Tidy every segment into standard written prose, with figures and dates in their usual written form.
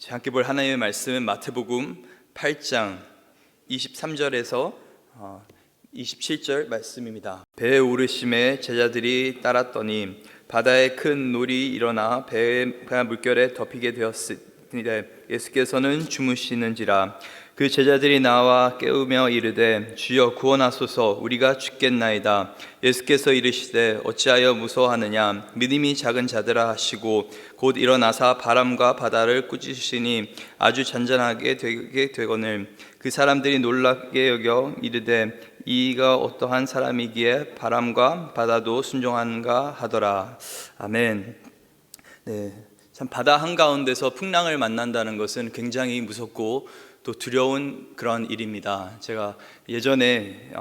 함께 볼 하나님의 말씀은 마태복음 8장 23절에서 27절 말씀입니다. 배에 오르심에 제자들이 따랐더니 바다에 큰 놀이 일어나 배가 물결에 덮이게 되었으니 예수께서는 주무시는지라. 그 제자들이 나와 깨우며 이르되 주여 구원하소서, 우리가 죽겠나이다. 예수께서 이르시되 어찌하여 무서워하느냐, 믿음이 작은 자들아 하시고 곧 일어나사 바람과 바다를 꾸짖으시니 아주 잔잔하게 되게 되거늘 그 사람들이 놀랍게 여겨 이르되 이가 어떠한 사람이기에 바람과 바다도 순종하는가 하더라. 아멘. 네, 참 바다 한가운데서 풍랑을 만난다는 것은 굉장히 무섭고 또 두려운 그런 일입니다. 제가 예전에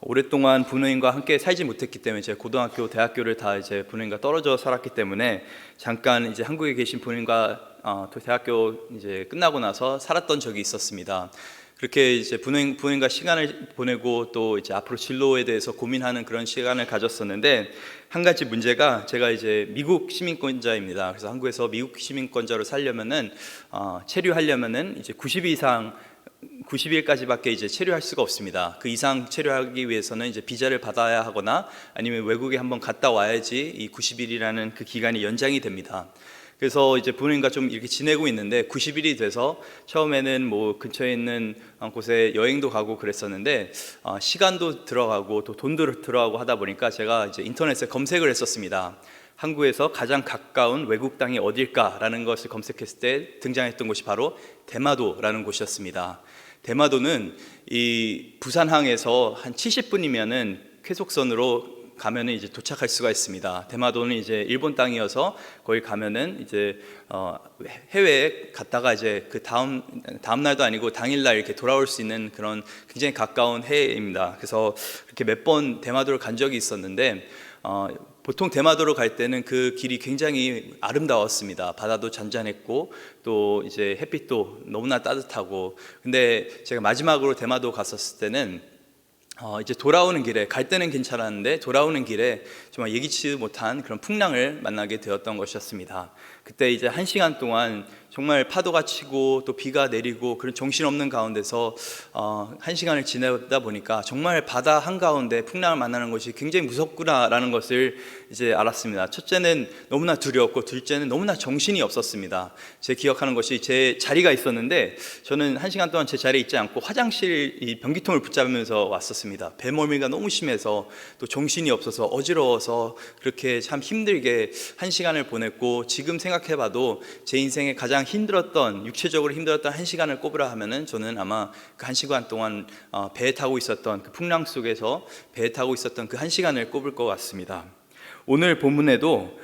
오랫동안 부모님과 함께 살지 못했기 때문에, 제가 고등학교, 대학교를 다 이제 부모님과 떨어져 살았기 때문에 잠깐 이제 한국에 계신 부모님과 대학교 이제 끝나고 나서 살았던 적이 있었습니다. 그렇게 이제 부모님과 시간을 보내고 또 이제 앞으로 진로에 대해서 고민하는 그런 시간을 가졌었는데, 한 가지 문제가, 제가 이제 미국 시민권자입니다. 그래서 한국에서 미국 시민권자로 살려면은 체류하려면은 이제 90일까지밖에 이제 체류할 수가 없습니다. 그 이상 체류하기 위해서는 이제 비자를 받아야 하거나 아니면 외국에 한번 갔다 와야지 이 90일이라는 그 기간이 연장이 됩니다. 그래서 이제 부모님과 좀 이렇게 지내고 있는데 90일이 돼서 처음에는 뭐 근처에 있는 곳에 여행도 가고 그랬었는데 시간도 들어가고 또 돈도 들어가고 하다 보니까 제가 이제 인터넷에 검색을 했었습니다. 한국에서 가장 가까운 외국 땅이 어딜까라는 것을 검색했을 때 등장했던 곳이 바로 대마도라는 곳이었습니다. 대마도는 이 부산항에서 한 70분이면은 쾌속선으로 가면은 이제 도착할 수가 있습니다. 대마도는 이제 일본 땅이어서 거기 가면은 이제 해외에 갔다가 이제 그 다음 날도 아니고 당일날 이렇게 돌아올 수 있는 그런 굉장히 가까운 해입니다. 그래서 이렇게 몇 번 대마도를 간 적이 있었는데 보통 대마도로 갈 때는 그 길이 굉장히 아름다웠습니다. 바다도 잔잔했고 또 이제 햇빛도 너무나 따뜻하고. 근데 제가 마지막으로 대마도 갔었을 때는 이제 돌아오는 길에, 갈 때는 괜찮았는데 돌아오는 길에 정말 예기치 못한 그런 풍랑을 만나게 되었던 것이었습니다. 그때 이제 1시간 동안 정말 파도가 치고 또 비가 내리고 그런 정신없는 가운데서 1시간을 지내다 보니까 정말 바다 한가운데 풍랑을 만나는 것이 굉장히 무섭구나라는 것을 이제 알았습니다. 첫째는 너무나 두려웠고, 둘째는 너무나 정신이 없었습니다. 제 기억하는 것이, 제 자리가 있었는데 저는 1시간 동안 제 자리에 있지 않고 화장실 이 변기통을 붙잡으면서 왔었습니다. 배멀미가 너무 심해서 또 정신이 없어서 어지러워서 그렇게 참 힘들게 1시간을 보냈고, 지금 생각해봐도 제 인생에 가장 힘들었던, 육체적으로 힘들었던 1시간을 꼽으라 하면은 저는 아마 그 1시간 동안 배에 타고 있었던 그 풍랑 속에서 배에 타고 있었던 그 1시간을 꼽을 것 같습니다. 오늘 본문에도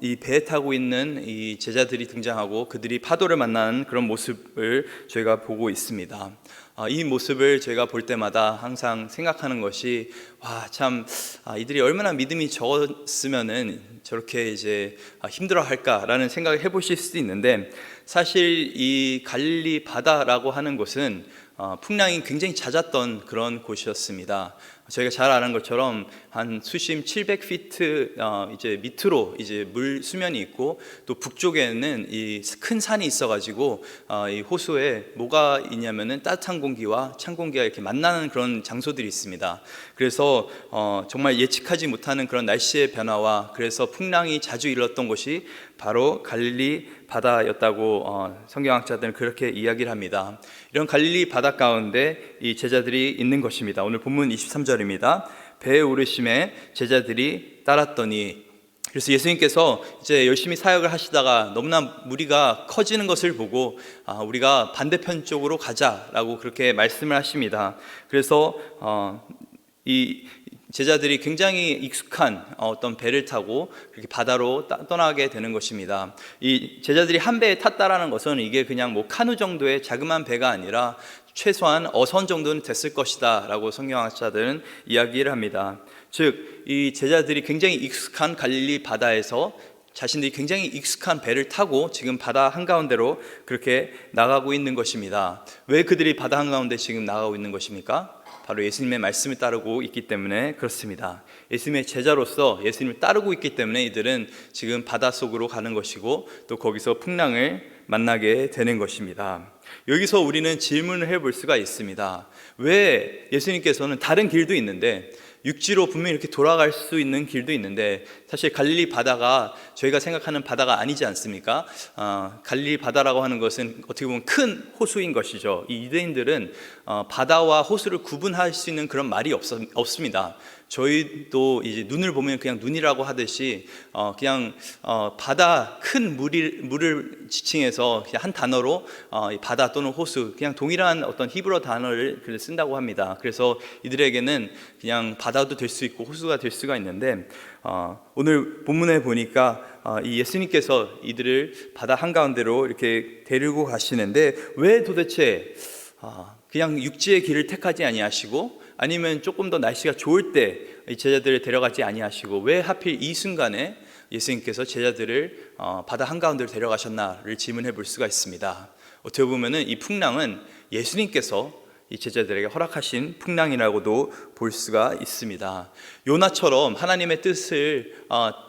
이 배에 타고 있는 이 제자들이 등장하고 그들이 파도를 만나는 그런 모습을 저희가 보고 있습니다. 이 모습을 제가 볼 때마다 항상 생각하는 것이, 이들이 얼마나 믿음이 적었으면은 저렇게 이제 힘들어할까라는 생각을 해보실 수도 있는데, 사실 이 갈릴리 바다라고 하는 곳은 풍랑이 굉장히 잦았던 그런 곳이었습니다. 저희가 잘 아는 것처럼 한 수심 700피트 이제 밑으로 이제 물 수면이 있고, 또 북쪽에는 이 큰 산이 있어가지고 이 호수에 뭐가 있냐면은 따뜻한 공기와 찬 공기가 이렇게 만나는 그런 장소들이 있습니다. 그래서 정말 예측하지 못하는 그런 날씨의 변화와 그래서 풍랑이 자주 일었던 곳이 바로 갈릴리 바다였다고 성경학자들은 그렇게 이야기를 합니다. 이런 갈릴리 바다 가운데 이 제자들이 있는 것입니다. 오늘 본문 23절입니다. 배에 오르심에 제자들이 따랐더니, 그래서 예수님께서 이제 열심히 사역을 하시다가 너무나 무리가 커지는 것을 보고 우리가 반대편 쪽으로 가자라고 그렇게 말씀을 하십니다. 그래서 이 제자들이 굉장히 익숙한 어떤 배를 타고 그렇게 바다로 떠나게 되는 것입니다. 이 제자들이 한 배에 탔다라는 것은 이게 그냥 뭐 카누 정도의 자그마한 배가 아니라 최소한 어선 정도는 됐을 것이다 라고 성경학자들은 이야기를 합니다. 즉, 이 제자들이 굉장히 익숙한 갈릴리 바다에서 자신들이 굉장히 익숙한 배를 타고 지금 바다 한가운데로 그렇게 나가고 있는 것입니다. 왜 그들이 바다 한가운데 지금 나가고 있는 것입니까? 바로 예수님의 말씀을 따르고 있기 때문에 그렇습니다. 예수님의 제자로서 예수님을 따르고 있기 때문에 이들은 지금 바다 속으로 가는 것이고, 또 거기서 풍랑을 만나게 되는 것입니다. 여기서 우리는 질문을 해볼 수가 있습니다. 왜 예수님께서는 다른 길도 있는데, 육지로 분명히 이렇게 돌아갈 수 있는 길도 있는데, 사실 갈릴리 바다가 저희가 생각하는 바다가 아니지 않습니까? 갈릴리 바다라고 하는 것은 어떻게 보면 큰 호수인 것이죠. 이 유대인들은 바다와 호수를 구분할 수 있는 그런 말이 없습니다. 저희도 이제 눈을 보면 그냥 눈이라고 하듯이 그냥 바다 큰 물을 지칭해서 그냥 한 단어로 바다 또는 호수, 그냥 동일한 어떤 히브리어 단어를 쓴다고 합니다. 그래서 이들에게는 그냥 바다도 될 수 있고 호수가 될 수가 있는데, 오늘 본문에 보니까 이 예수님께서 이들을 바다 한가운데로 이렇게 데리고 가시는데, 왜 도대체 그냥 육지의 길을 택하지 아니하시고, 아니면 조금 더 날씨가 좋을 때 제자들을 데려가지 아니하시고, 왜 하필 이 순간에 예수님께서 제자들을 바다 한가운데로 데려가셨나를 질문해 볼 수가 있습니다. 어떻게 보면은 이 풍랑은 예수님께서 이 제자들에게 허락하신 풍랑이라고도 볼 수가 있습니다. 요나처럼 하나님의 뜻을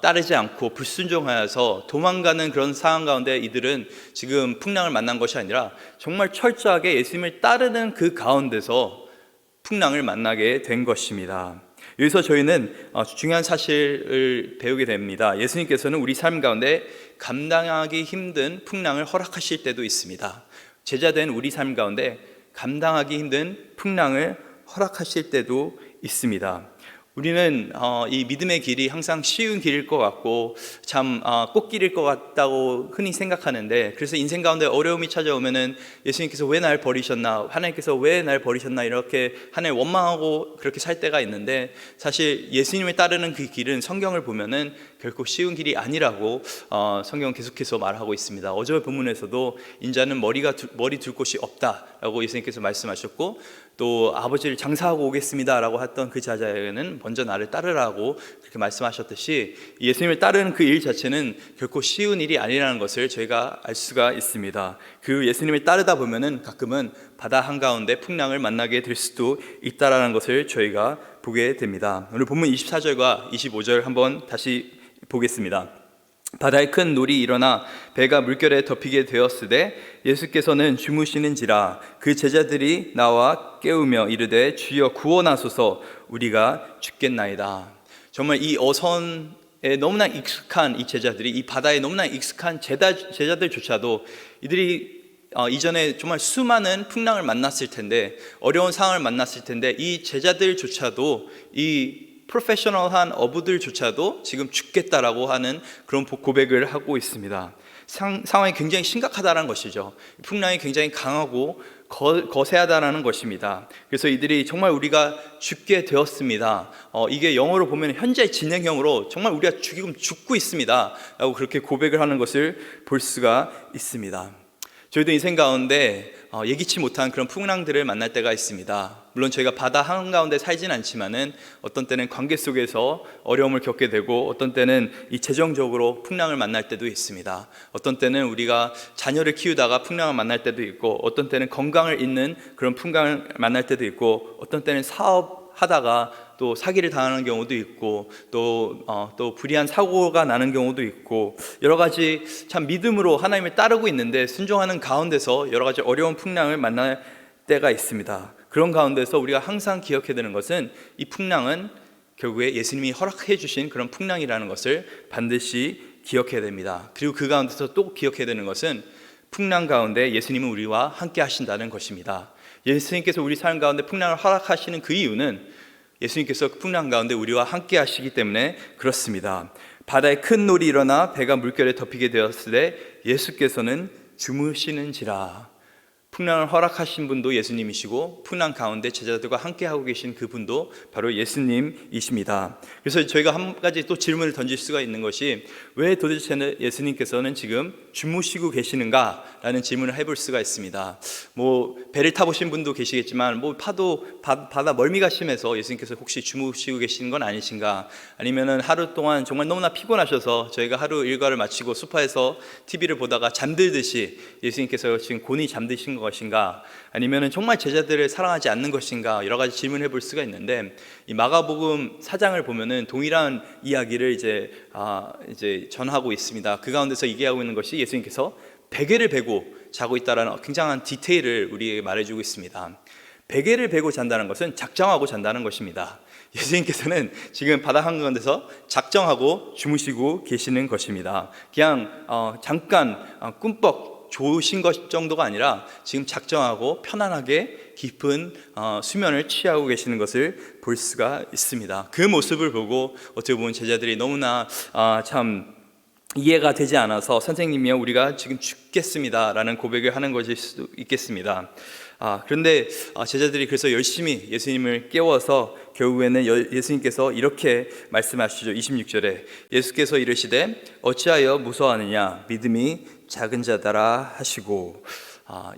따르지 않고 불순종하여서 도망가는 그런 상황 가운데 이들은 지금 풍랑을 만난 것이 아니라 정말 철저하게 예수님을 따르는 그 가운데서 풍랑을 만나게 된 것입니다. 여기서 저희는 중요한 사실을 배우게 됩니다. 예수님께서는 우리 삶 가운데 감당하기 힘든 풍랑을 허락하실 때도 있습니다. 제자된 우리 삶 가운데 감당하기 힘든 풍랑을 허락하실 때도 있습니다. 우리는 이 믿음의 길이 항상 쉬운 길일 것 같고 참 꽃길일 것 같다고 흔히 생각하는데, 그래서 인생 가운데 어려움이 찾아오면은 예수님께서 왜 날 버리셨나, 하나님께서 왜 날 버리셨나, 이렇게 하나님 원망하고 그렇게 살 때가 있는데, 사실 예수님을 따르는 그 길은 성경을 보면은 결코 쉬운 길이 아니라고 성경은 계속해서 말하고 있습니다. 어제 본문에서도 인자는 머리 둘 곳이 없다라고 예수님께서 말씀하셨고, 또 아버지를 장사하고 오겠습니다라고 했던 그 제자에게는 먼저 나를 따르라고 그렇게 말씀하셨듯이, 예수님을 따르는 그 일 자체는 결코 쉬운 일이 아니라는 것을 저희가 알 수가 있습니다. 그 예수님을 따르다 보면은 가끔은 바다 한가운데 풍랑을 만나게 될 수도 있다라는 것을 저희가 보게 됩니다. 오늘 본문 24절과 25절 한번 다시 보겠습니다. 바다에 큰 놀이 일어나 배가 물결에 덮이게 되었으되 예수께서는 주무시는지라 그 제자들이 나와 깨우며 이르되 주여 구원하소서 우리가 죽겠나이다. 정말 이 어선에 너무나 익숙한 이 제자들이, 이 바다에 너무나 익숙한 제자들조차도 이들이 이전에 정말 수많은 풍랑을 만났을 텐데, 어려운 상황을 만났을 텐데, 이 제자들조차도, 이 프로페셔널한 어부들조차도 지금 죽겠다라고 하는 그런 고백을 하고 있습니다. 상황이 굉장히 심각하다는 것이죠. 풍랑이 굉장히 강하고 거세하다는 것입니다. 그래서 이들이 정말 우리가 죽게 되었습니다. 이게 영어로 보면 현재 진행형으로 정말 우리가 지금 죽고 있습니다 라고 그렇게 고백을 하는 것을 볼 수가 있습니다. 저희도 인생 가운데 예기치 못한 그런 풍랑들을 만날 때가 있습니다. 물론 저희가 바다 한가운데 살진 않지만은 어떤 때는 관계 속에서 어려움을 겪게 되고, 어떤 때는 이 재정적으로 풍랑을 만날 때도 있습니다. 어떤 때는 우리가 자녀를 키우다가 풍랑을 만날 때도 있고, 어떤 때는 건강을 잃는 그런 풍랑을 만날 때도 있고, 어떤 때는 사업하다가 또 사기를 당하는 경우도 있고, 또 불의한 사고가 나는 경우도 있고, 여러 가지 참 믿음으로 하나님을 따르고 있는데 순종하는 가운데서 여러 가지 어려운 풍랑을 만날 때가 있습니다. 그런 가운데서 우리가 항상 기억해야 되는 것은, 이 풍랑은 결국에 예수님이 허락해 주신 그런 풍랑이라는 것을 반드시 기억해야 됩니다. 그리고 그 가운데서 또 기억해야 되는 것은, 풍랑 가운데 예수님은 우리와 함께 하신다는 것입니다. 예수님께서 우리 삶 가운데 풍랑을 허락하시는 그 이유는 예수님께서 풍랑 가운데 우리와 함께 하시기 때문에 그렇습니다. 바다에 큰 놀이 일어나 배가 물결에 덮이게 되었으되 예수께서는 주무시는지라. 풍랑을 허락하신 분도 예수님이시고, 풍랑 가운데 제자들과 함께 하고 계신 그분도 바로 예수님이십니다. 그래서 저희가 한 가지 또 질문을 던질 수가 있는 것이, 왜 도대체 예수님께서는 지금 주무시고 계시는가라는 질문을 해볼 수가 있습니다. 배를 타보신 분도 계시겠지만, 바다 멀미가 심해서 예수님께서 혹시 주무시고 계시는 건 아니신가? 아니면은 하루 동안 정말 너무나 피곤하셔서 저희가 하루 일과를 마치고 소파에서 TV를 보다가 잠들듯이 예수님께서 지금 곤히 잠드신 것인가? 아니면은 정말 제자들을 사랑하지 않는 것인가? 여러 가지 질문해 볼 수가 있는데, 이 마가복음 4장을 보면은 동일한 이야기를 이제 전하고 있습니다. 그 가운데서 얘기하고 있는 것이, 예수님께서 베개를 베고 자고 있다는 굉장한 디테일을 우리에게 말해주고 있습니다. 베개를 베고 잔다는 것은 작정하고 잔다는 것입니다. 예수님께서는 지금 바다 한가운데서 작정하고 주무시고 계시는 것입니다. 그냥 잠깐 꿈뻑 좋으신 것 정도가 아니라 지금 작정하고 편안하게 깊은 수면을 취하고 계시는 것을 볼 수가 있습니다. 그 모습을 보고 어떻게 보면 제자들이 너무나 참 이해가 되지 않아서 선생님이요, 우리가 지금 죽겠습니다 라는 고백을 하는 것일 수도 있겠습니다. 그런데 제자들이 그래서 열심히 예수님을 깨워서 결국에는 예수님께서 이렇게 말씀하시죠. 26절에 예수께서 이르시되 어찌하여 무서워하느냐 믿음이 작은 자다라 하시고,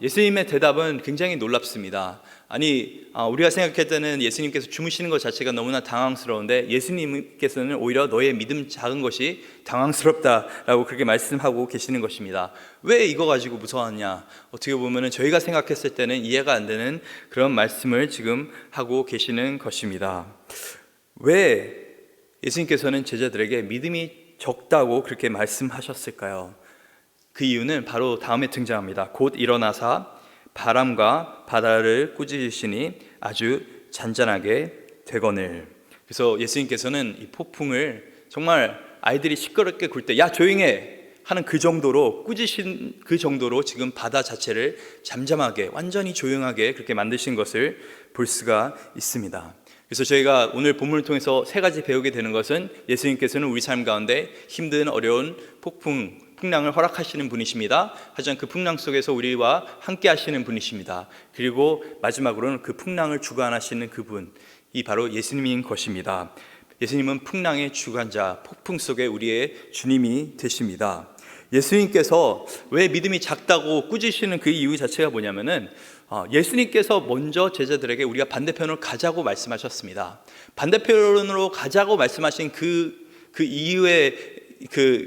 예수님의 대답은 굉장히 놀랍습니다. 아니, 우리가 생각할 때는 예수님께서 주무시는 것 자체가 너무나 당황스러운데 예수님께서는 오히려 너의 믿음 작은 것이 당황스럽다라고 그렇게 말씀하고 계시는 것입니다. 왜 이거 가지고 무서워하냐? 어떻게 보면 저희가 생각했을 때는 이해가 안 되는 그런 말씀을 지금 하고 계시는 것입니다. 왜 예수님께서는 제자들에게 믿음이 적다고 그렇게 말씀하셨을까요? 그 이유는 바로 다음에 등장합니다. 곧 일어나사 바람과 바다를 꾸짖으시니 아주 잔잔하게 되거늘. 그래서 예수님께서는 이 폭풍을 정말 아이들이 시끄럽게 굴 때 야 조용해 하는 그 정도로 꾸짖으신 그 정도로 지금 바다 자체를 잠잠하게 완전히 조용하게 그렇게 만드신 것을 볼 수가 있습니다. 그래서 저희가 오늘 본문을 통해서 세 가지 배우게 되는 것은 예수님께서는 우리 삶 가운데 힘든 어려운 풍랑을 허락하시는 분이십니다. 하지만 그 풍랑 속에서 우리와 함께 하시는 분이십니다. 그리고 마지막으로는 그 풍랑을 주관하시는 그분이 바로 예수님인 것입니다. 예수님은 풍랑의 주관자, 폭풍 속에 우리의 주님이 되십니다. 예수님께서 왜 믿음이 작다고 꾸짖으시는 그 이유 자체가 뭐냐면은 예수님께서 먼저 제자들에게 우리가 반대편으로 가자고 말씀하셨습니다. 반대편으로 가자고 말씀하신 그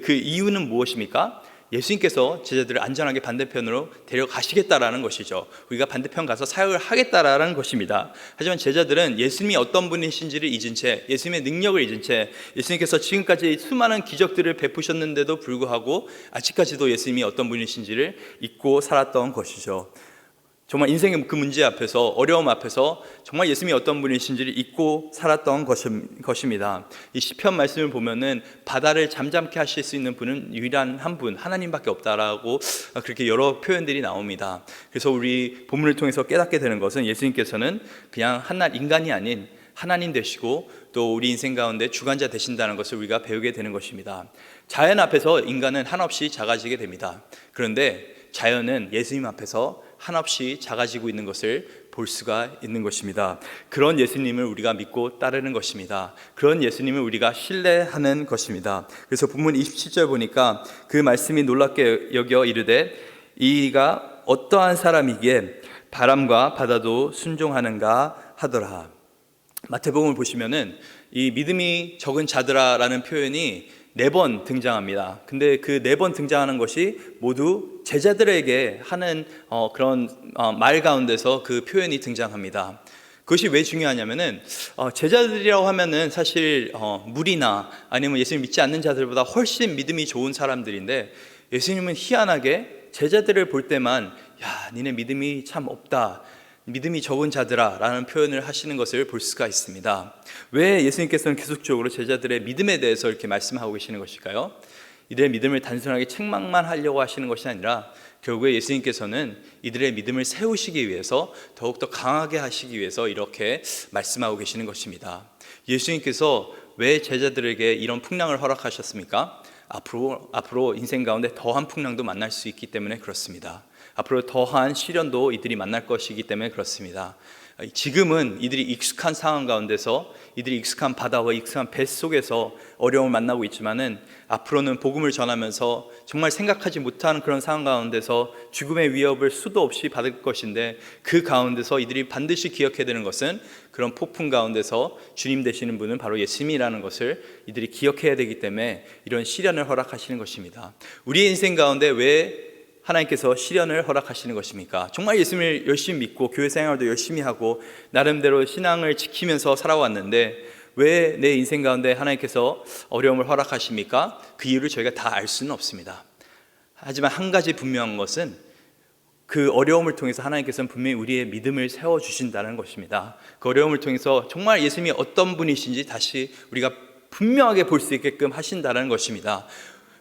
이유는 무엇입니까? 예수님께서 제자들을 안전하게 반대편으로 데려가시겠다라는 것이죠. 우리가 반대편 가서 사역을 하겠다라는 것입니다. 하지만 제자들은 예수님이 어떤 분이신지를 잊은 채, 예수님의 능력을 잊은 채, 예수님께서 지금까지 수많은 기적들을 베푸셨는데도 불구하고 아직까지도 예수님이 어떤 분이신지를 잊고 살았던 것이죠. 정말 인생의 그 문제 앞에서, 어려움 앞에서 정말 예수님이 어떤 분이신지를 잊고 살았던 것입니다. 이 시편 말씀을 보면은 바다를 잠잠케 하실 수 있는 분은 유일한 한 분, 하나님밖에 없다라고 그렇게 여러 표현들이 나옵니다. 그래서 우리 본문을 통해서 깨닫게 되는 것은 예수님께서는 그냥 한낱 인간이 아닌 하나님 되시고 또 우리 인생 가운데 주관자 되신다는 것을 우리가 배우게 되는 것입니다. 자연 앞에서 인간은 한없이 작아지게 됩니다. 그런데 자연은 예수님 앞에서 한없이 작아지고 있는 것을 볼 수가 있는 것입니다. 그런 예수님을 우리가 믿고 따르는 것입니다. 그런 예수님을 우리가 신뢰하는 것입니다. 그래서 본문 27절 보니까 그 말씀이 놀랍게 여겨 이르되 이가 어떠한 사람이기에 바람과 바다도 순종하는가 하더라. 마태복음을 보시면은 이 믿음이 적은 자들아라는 표현이 4번 등장합니다. 근데 그 4번 등장하는 것이 모두 제자들에게 하는 그런 말 가운데서 그 표현이 등장합니다. 그것이 왜 중요하냐면은 제자들이라고 하면은 사실 무리나 아니면 예수님 믿지 않는 자들보다 훨씬 믿음이 좋은 사람들인데 예수님은 희한하게 제자들을 볼 때만 야, 니네 믿음이 참 없다, 믿음이 적은 자들아 라는 표현을 하시는 것을 볼 수가 있습니다. 왜 예수님께서는 계속적으로 제자들의 믿음에 대해서 이렇게 말씀하고 계시는 것일까요? 이들의 믿음을 단순하게 책망만 하려고 하시는 것이 아니라 결국에 예수님께서는 이들의 믿음을 세우시기 위해서 더욱더 강하게 하시기 위해서 이렇게 말씀하고 계시는 것입니다. 예수님께서 왜 제자들에게 이런 풍랑을 허락하셨습니까? 앞으로 인생 가운데 더한 풍랑도 만날 수 있기 때문에 그렇습니다. 앞으로 더한 시련도 이들이 만날 것이기 때문에 그렇습니다. 지금은 이들이 익숙한 상황 가운데서 이들이 익숙한 바다와 익숙한 배 속에서 어려움을 만나고 있지만은 앞으로는 복음을 전하면서 정말 생각하지 못하는 그런 상황 가운데서 죽음의 위협을 수도 없이 받을 것인데 그 가운데서 이들이 반드시 기억해야 되는 것은 그런 폭풍 가운데서 주님 되시는 분은 바로 예수님이라는 것을 이들이 기억해야 되기 때문에 이런 시련을 허락하시는 것입니다. 우리의 인생 가운데 왜 하나님께서 시련을 허락하시는 것입니까? 정말 예수님을 열심히 믿고 교회 생활도 열심히 하고 나름대로 신앙을 지키면서 살아왔는데 왜 내 인생 가운데 하나님께서 어려움을 허락하십니까? 그 이유를 저희가 다 알 수는 없습니다. 하지만 한 가지 분명한 것은 그 어려움을 통해서 하나님께서는 분명히 우리의 믿음을 세워주신다는 것입니다. 그 어려움을 통해서 정말 예수님이 어떤 분이신지 다시 우리가 분명하게 볼 수 있게끔 하신다는 것입니다.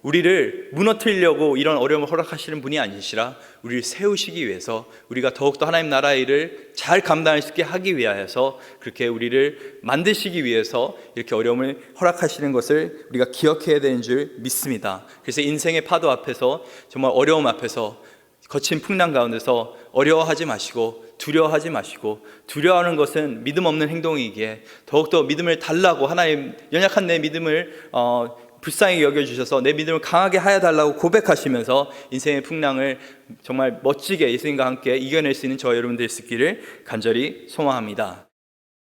우리를 무너뜨리려고 이런 어려움을 허락하시는 분이 아니시라 우리를 세우시기 위해서, 우리가 더욱더 하나님 나라의 일을 잘 감당할 수 있게 하기 위하여서, 그렇게 우리를 만드시기 위해서 이렇게 어려움을 허락하시는 것을 우리가 기억해야 되는 줄 믿습니다. 그래서 인생의 파도 앞에서, 정말 어려움 앞에서, 거친 풍랑 가운데서 어려워하지 마시고 두려워하지 마시고, 두려워하는 것은 믿음 없는 행동이기에 더욱더 믿음을 달라고, 하나님 연약한 내 믿음을 불쌍히 여겨주셔서 내 믿음을 강하게 하여 달라고 고백하시면서 인생의 풍랑을 정말 멋지게 예수님과 함께 이겨낼 수 있는 저와 여러분 될 수 있기를 간절히 소망합니다.